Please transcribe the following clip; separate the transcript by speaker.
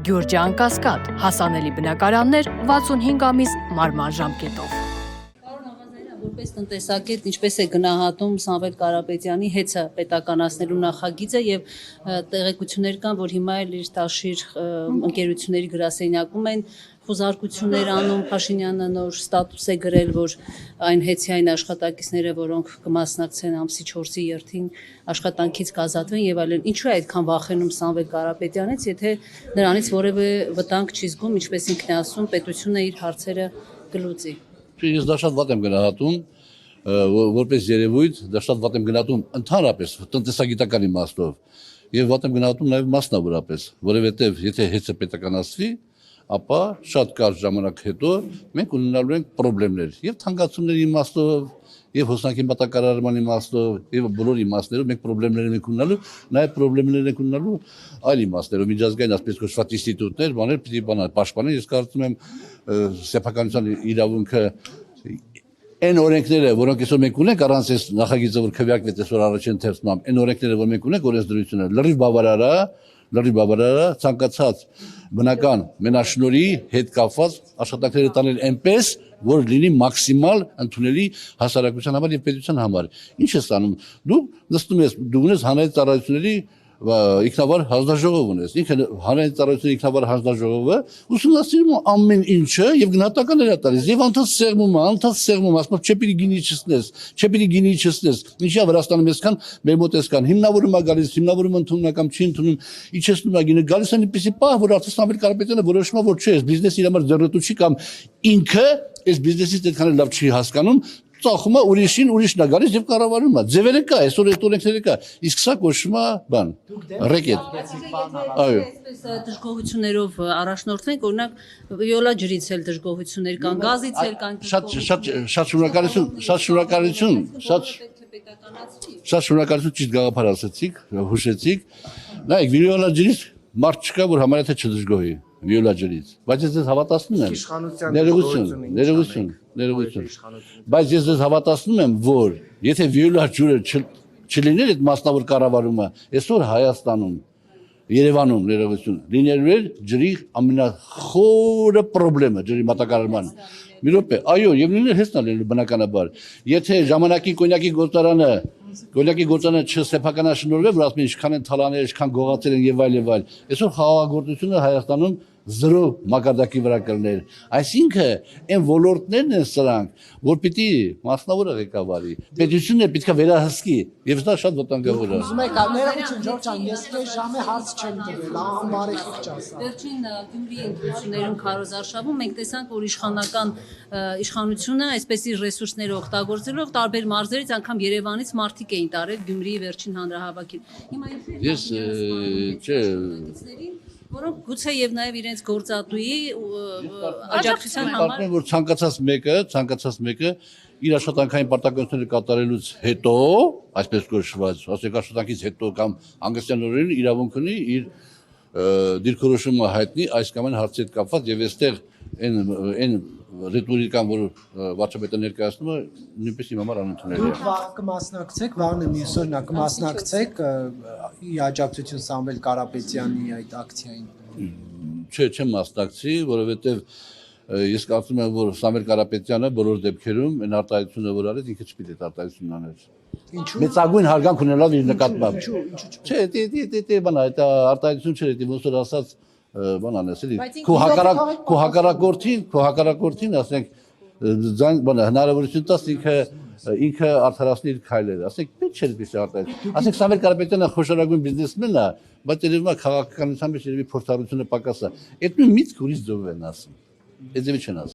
Speaker 1: Գյուրջան Կասկադ, հասանելի բնակարաններ 65 ամիս մարման ժամկետով։
Speaker 2: Որպես տնտեսագետ ինչպես է գնահատում Սամվել Կարապետյանի հեծը պետականացնելու նախագիծը եւ տեղեկություններ կան, որ հիմա էլ իր տաշիր ընկերությունների գրասենյակում են խոզարկություններ անում, Փաշինյանը նոր ստատուս է գրել, որ այն հեծյային աշխատակիցները, որոնք կմասնակցեն ամսի 4-ի 7-ին աշխատանքից կազատվեն եւ այլն։ Ինչու է այդքան վախենում Սամվել Կարապետյանից, եթե նրանից որևէ վտանգ չի զգում, ինչպես ինքն է ասում, պետությունը իր հարցերը կլուծի։
Speaker 3: Ես դա շատ վատ եմ գնահատում, որպես երևույթ, դա շատ վատ եմ գնահատում ընդհանրապես տնտեսագիտական իմաստով եւ վատ եմ գնահատում նաեւ մասնավորապես, որովհետեւ եթե հեծը պետականացվի, ապա շատ կարճ ժամանակ հետո մենք ունենալու ենք խնդիրներ եւ թանկացումների իմաստով եւ հոսանքի մատակարարման իմաստով եւ բոլոր իմաստներով մենք խնդիրներ ենք ունենալու, նաեւ խնդիրներ ենք ունենալու այլ իմաստներով, միջազգային ասպես կոչված ինստիտուտներ, բաներ պիտի պաշտպանեն։ Ես կարծում եմ սեփականության իրավունքը այն օրենքները, որոնք այսօր մենք ունենք առանց այս նախագիծը, որ քվեարկվեց այսօր առաջին թերթում, այն օրենքները, որ մենք ունենք օրենսդրությունը, լրիվ բավարար է ցանկացած բնական մենաշնորհի հետ կապված աշխատանքները տանել այնպես, որ լինի մաքսիմալ ընդունելի հասարակության համար եւ պետության համար։ Ինչ ես անում։ Դու նստում ես, դու ունես հանրային ծառայությունների ինքնավար հանձնաժողով ունես։ Ինքը հանրային ծառայությունների ինքնավար հանձնաժողովը ուսումնասիրում է ամեն ինչը եւ գնահատականներ է տալիս։ Եվ անդադ սեղմում, ասում չեպի գինի չսնես։ Ինչի՞ Վրաստանում այսքան մեր մոտ այսքան հիմնավորում է գալիս, հիմնավորում ընդունում կամ չի ընդունում, իջեցնում է գինը, գալիս է այնպեսի պահ, որ արդեն Սամվել Կարապետյանը որոշում է, որ չէ, այս բիզնեսը իր համար ձեռնտու չի կամ ինքը այս բիզնեսից այդքան լավ չի հասկանում, ծախում է ուրիշին, ուրիշն է գալիս եւ կառավարում է։ Ձևերը կա, այսօր այդ օրենքները կա։ Իսկ սա կոչվում է բան, ռեկետ։ Այո։
Speaker 2: Այսպես դժգոհություններով առաջնորդվենք, օրինակ վիոլա ջրից էլ դժգոհություններ կան, գազից էլ կան։
Speaker 3: Շատ շնորհակալություն ճիշտ գաղափար ասացիք, հուշեցիք։ Նայեք, վիոլա ջրից մարդ չկա, որ համարյա թե չդժգոհի վիոլա ջրից։ Բայց ես ձեզ հավատացնում եմ, ներողություն։ Բայց ես ձեզ հավատացնում եմ, որ եթե վիոլա ջուրը չլիներ այդ մասնավոր կառավարումը, այսօր Հայաստանում, Երևանում ներողություն, լինելու էր ջրի ամենախորը խնդրը, ջրի մատակարարման։ Մի րոպե, այո, եւ լինել հեսնա լինելու բնականաբար։ Եթե ժամանակի կոնյակի գործարանը չսեփականաշնորհվեր, որ ասում են ինչքան են թալաներ, ինչքան գողացել են եւ այլ, այսօր խաղաղագործությունը Հայաստանում 0 մակարդակի վրա կլներ։ Այսինքն այն ոլորտներն են սրանք, որ պիտի մասնավորը ղեկավարի, պետությունը պետք է վերահսկի եւ դա շատ վտանգավոր է։
Speaker 4: Ուզում եք ներողություն Ջորջան, ես քեզ ժամը հարց չեմ տվել, անբարեխիղճ ասա։
Speaker 2: Վերջին Գյումրիի ընտրություններում Քարոզարշավում մենք տեսանք, որ իշխանությունը այսպես իր ռեսուրսները օգտագործելով տարբեր մարզերից անգամ Երևանից մարդիկ էին տարել Գյումրիի վերջին հանրահավաքին։ Հիմա որոնք գուցե եւ նաեւ իրենց գործատուի աջակցության համար
Speaker 3: պատմեմ, որ ցանկացած մեկը իր աշխատանքային պարտականությունները կատարելուց հետո, այսպես կոչված, ասենք աշխատանքից հետո կամ հանգստյանորեն իրավունք ունի իր դիրքորոշումը հայտնի այս կամ այն հարցի հետ կապված եւ այստեղ այն ռետորիկան, որ վարչապետը ներկայացնում է, նույնպես իմ համար անընդունելի է։
Speaker 4: Դուք կմասնակցեք, վաղն մյուս օրն կմասնակցեք ի աջակցություն Սամվել Կարապետյանի այդ ակցիային։
Speaker 3: Չէ, չեմ մասնակցի, որովհետեւ ես կարծում եմ, որ Սամվել Կարապետյանը բոլոր դեպքերում այն արտահայտությունը, որ արեց, ինքը չպիտի այդ արտահայտությունն աներ։
Speaker 4: Ինչու՞։
Speaker 3: Մեծագույն հարգանք ունենալով իր նկատմամբ։ Չէ, դե բան այդ արտահայտություն չէր, դե ոնց որ ասած բան անես, էլի քո հակառակորդին, ասենք, հնարավորություն տաս ինքը արդարացնի իր քայլերը, ասենք, պետք չէ այդպես արտահայտություն։ Ասենք Սամվել Կարապետյանը խոշորագույն բիզնեսմեն է, բայց երևում է քաղաքականության մեջ երևի փորձառությունը պակաս է։ Այդ նույն միտքը ուրիշ ձև են ասում։ Այդ ձևի չեն ասում։